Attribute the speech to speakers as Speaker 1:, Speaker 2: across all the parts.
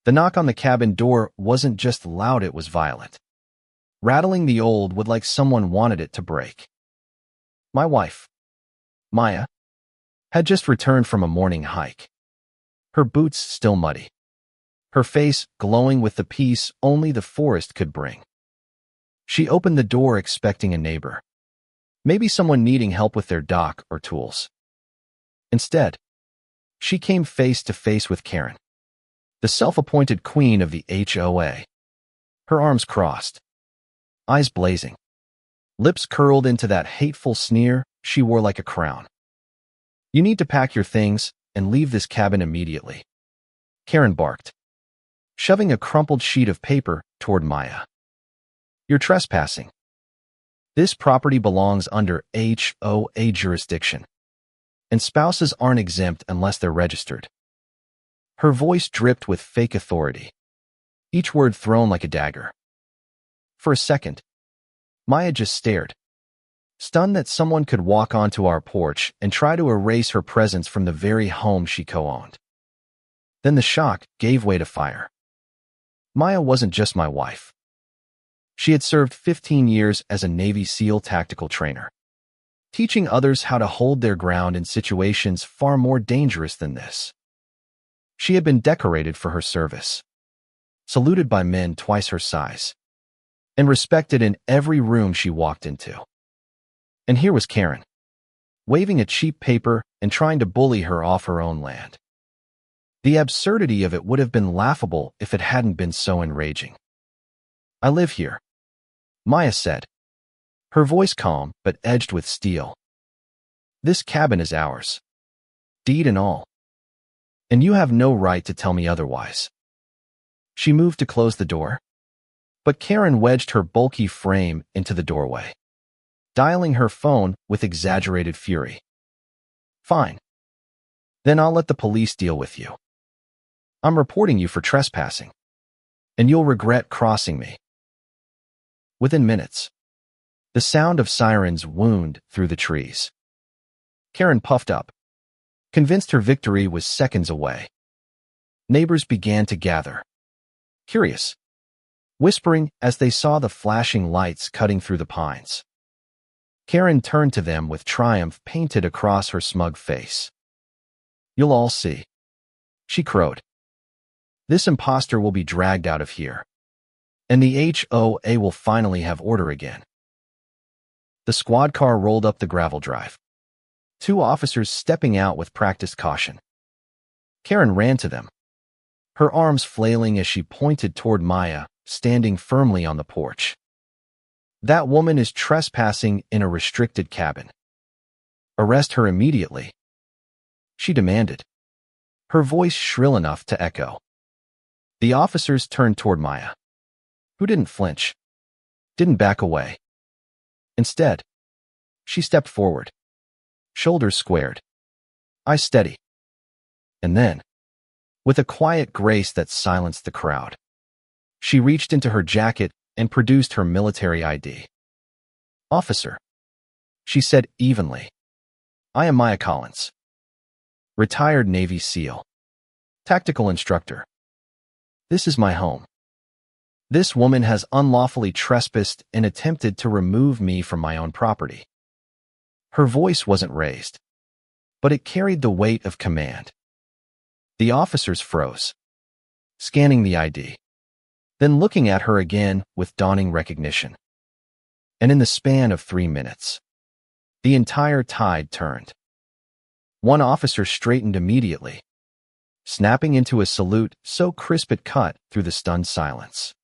Speaker 1: The knock on the cabin door wasn't just loud, it was violent, rattling the old wood like someone wanted it to break. My wife, Maya, had just returned from a morning hike, her boots still muddy, her face glowing with the peace only the forest could bring. She opened the door expecting a neighbor, maybe someone needing help with their dock or tools. Instead, she came face to face with Karen, the self-appointed queen of the HOA. Her arms crossed, eyes blazing, lips curled into that hateful sneer she wore like a crown. "You need to pack your things and leave this cabin immediately," Karen barked, shoving a crumpled sheet of paper toward Maya. "You're trespassing. This property belongs under HOA jurisdiction, and spouses aren't exempt unless they're registered." Her voice dripped with fake authority, each word thrown like a dagger. For a second, Maya just stared, stunned that someone could walk onto our porch and try to erase her presence from the very home she co-owned. Then the shock gave way to fire. Maya wasn't just my wife. She had served 15 years as a Navy SEAL tactical trainer, teaching others how to hold their ground in situations far more dangerous than this. She had been decorated for her service, saluted by men twice her size, and respected in every room she walked into. And here was Karen, waving a cheap paper and trying to bully her off her own land. The absurdity of it would have been laughable if it hadn't been so enraging. "I live here," Maya said, her voice calm but edged with steel. "This cabin is ours, deed and all, and you have no right to tell me otherwise." She moved to close the door, but Karen wedged her bulky frame into the doorway, dialing her phone with exaggerated fury. "Fine. Then I'll let the police deal with you. I'm reporting you for trespassing, and you'll regret crossing me." Within minutes, the sound of sirens wound through the trees. Karen puffed up, convinced her victory was seconds away. Neighbors began to gather, curious, whispering as they saw the flashing lights cutting through the pines. Karen turned to them with triumph painted across her smug face. "You'll all see," she crowed. "This imposter will be dragged out of here, and the HOA will finally have order again." The squad car rolled up the gravel drive, two officers stepping out with practiced caution. Karen ran to them, her arms flailing as she pointed toward Maya, standing firmly on the porch. "That woman is trespassing in a restricted cabin. Arrest her immediately," she demanded, her voice shrill enough to echo. The officers turned toward Maya, who didn't flinch, didn't back away. Instead, she stepped forward, shoulders squared, eyes steady. And then, with a quiet grace that silenced the crowd, she reached into her jacket and produced her military ID. "Officer," she said evenly, "I am Maya Collins, retired Navy SEAL, tactical instructor. This is my home. This woman has unlawfully trespassed and attempted to remove me from my own property." Her voice wasn't raised, but it carried the weight of command. The officers froze, scanning the ID, then looking at her again with dawning recognition. And in the span of 3 minutes, the entire tide turned. One officer straightened immediately, snapping into a salute so crisp it cut through the stunned silence.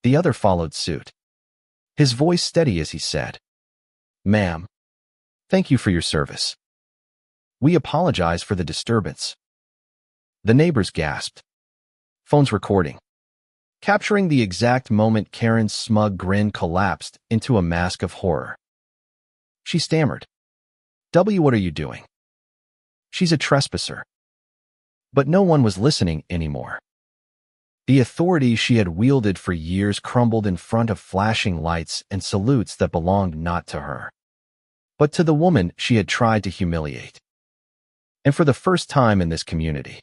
Speaker 1: The other followed suit, his voice steady as he said, "Ma'am, thank you for your service. We apologize for the disturbance." The neighbors gasped, phones recording, capturing the exact moment Karen's smug grin collapsed into a mask of horror. She stammered, What are you doing?" "She's a trespasser." But no one was listening anymore. The authority she had wielded for years crumbled in front of flashing lights and salutes that belonged not to her, but to the woman she had tried to humiliate. And for the first time in this community,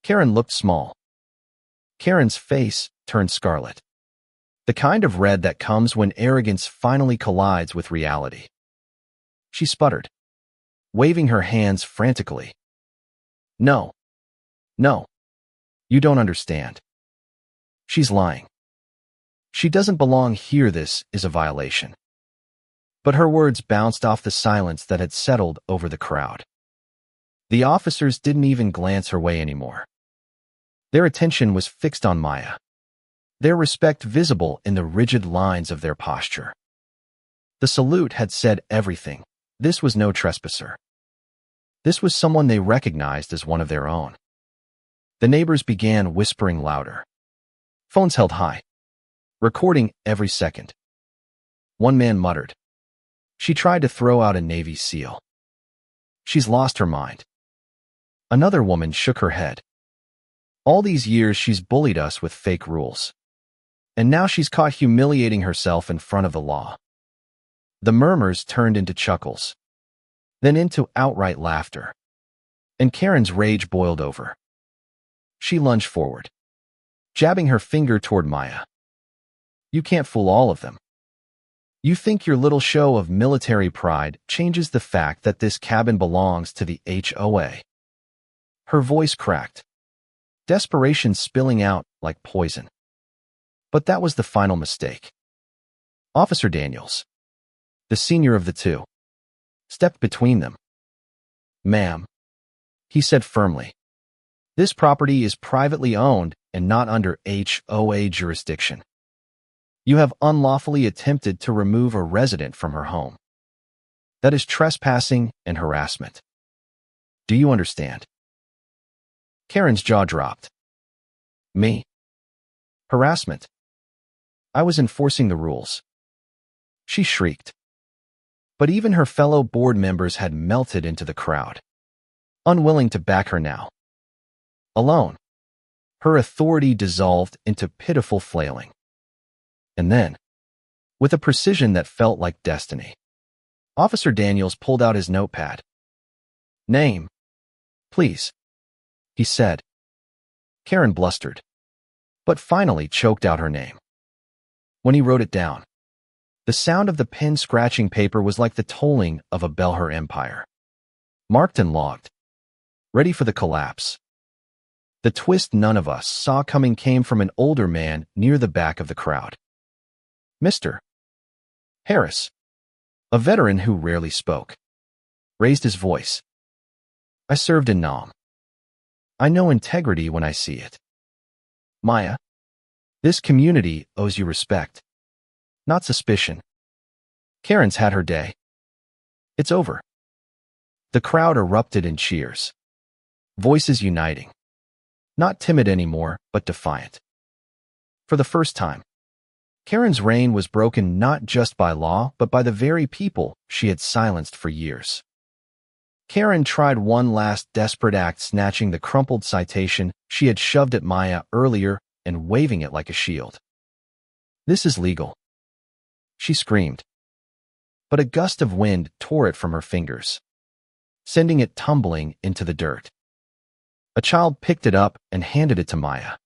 Speaker 1: Karen looked small, Karen's face turned scarlet. The kind of red that comes when arrogance finally collides with reality. She sputtered, waving her hands frantically. No. No. You don't understand. She's lying. She doesn't belong here. This is a violation. But her words bounced off the silence that had settled over the crowd. The officers didn't even glance her way anymore. Their attention was fixed on Maya, their respect visible in the rigid lines of their posture. The salute had said everything. This was no trespasser. This was someone they recognized as one of their own. The neighbors began whispering louder. Phones held high, recording every second. One man muttered. She tried to throw out a Navy SEAL. She's lost her mind. Another woman shook her head. All these years she's bullied us with fake rules. And now she's caught humiliating herself in front of the law. The murmurs turned into chuckles, then into outright laughter. And Karen's rage boiled over. She lunged forward, jabbing her finger toward Maya. You can't fool all of them. You think your little show of military pride changes the fact that this cabin belongs to the HOA. Her voice cracked, desperation spilling out like poison. But that was the final mistake. Officer Daniels, the senior of the two, stepped between them. Ma'am, he said firmly, this property is privately owned and not under HOA jurisdiction. You have unlawfully attempted to remove a resident from her home. That is trespassing and harassment. Do you understand? Karen's jaw dropped. Me? Harassment? I was enforcing the rules. She shrieked. But even her fellow board members had melted into the crowd, unwilling to back her now. Alone, her authority dissolved into pitiful flailing. And then, with a precision that felt like destiny, Officer Daniels pulled out his notepad. Name, please, he said. Karen blustered, but finally choked out her name. When he wrote it down, the sound of the pen scratching paper was like the tolling of a bell. Her empire, marked and logged, ready for the collapse. The twist none of us saw coming came from an older man near the back of the crowd. Mr. Harris, a veteran who rarely spoke, raised his voice. I served in Nam. I know integrity when I see it. Maya, this community owes you respect, not suspicion. Karen's had her day. It's over. The crowd erupted in cheers, voices uniting. Not timid anymore, but defiant. For the first time, Karen's reign was broken not just by law, but by the very people she had silenced for years. Karen tried one last desperate act, snatching the crumpled citation she had shoved at Maya earlier and waving it like a shield. This is legal, she screamed. But a gust of wind tore it from her fingers, sending it tumbling into the dirt. A child picked it up and handed it to Maya,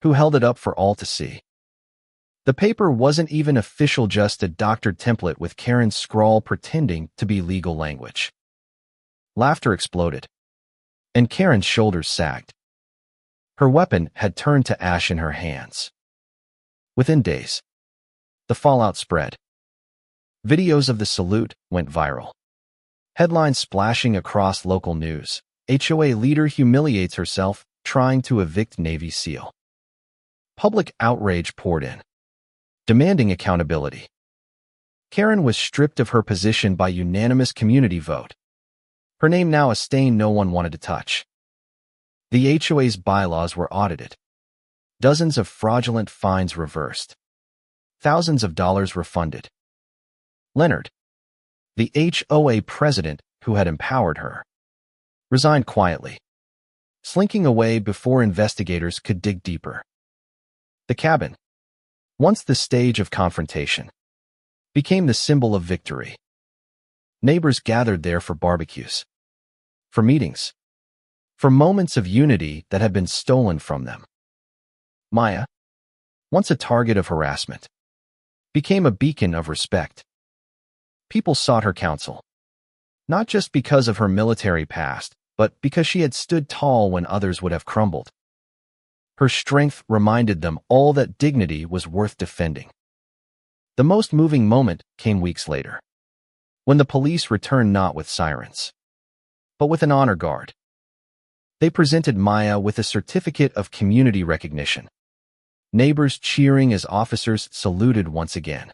Speaker 1: who held it up for all to see. The paper wasn't even official, just a doctored template with Karen's scrawl pretending to be legal language. Laughter exploded, and Karen's shoulders sagged. Her weapon had turned to ash in her hands. Within days, the fallout spread. Videos of the salute went viral. Headlines splashing across local news. HOA leader humiliates herself trying to evict Navy SEAL. Public outrage poured in, demanding accountability. Karen was stripped of her position by unanimous community vote. Her name now a stain no one wanted to touch. The HOA's bylaws were audited. Dozens of fraudulent fines reversed. Thousands of dollars refunded. Leonard, the HOA president who had empowered her, resigned quietly, slinking away before investigators could dig deeper. The cabin, once the stage of confrontation, became the symbol of victory. Neighbors gathered there for barbecues, for meetings, for moments of unity that had been stolen from them. Maya, once a target of harassment, became a beacon of respect. People sought her counsel, not just because of her military past, but because she had stood tall when others would have crumbled. Her strength reminded them all that dignity was worth defending. The most moving moment came weeks later, when the police returned not with sirens, but with an honor guard. They presented Maya with a certificate of community recognition, neighbors cheering as officers saluted once again.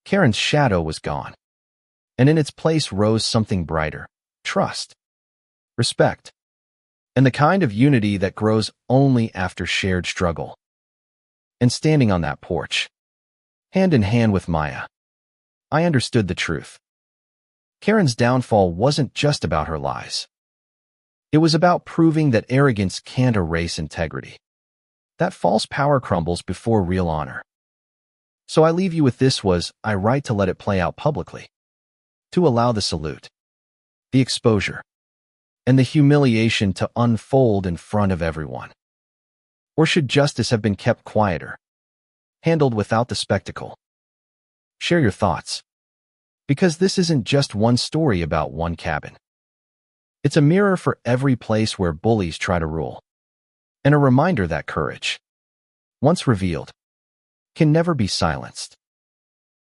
Speaker 1: Karen's shadow was gone, and in its place rose something brighter: trust, respect, and the kind of unity that grows only after shared struggle. And standing on that porch, hand in hand with Maya, I understood the truth. Karen's downfall wasn't just about her lies. It was about proving that arrogance can't erase integrity, that false power crumbles before real honor. So I leave you with this: was I right to let it play out publicly? To allow the salute, the exposure, and the humiliation to unfold in front of everyone? Or should justice have been kept quieter, handled without the spectacle? Share your thoughts, because this isn't just one story about one cabin. It's a mirror for every place where bullies try to rule, and a reminder that courage, once revealed, can never be silenced.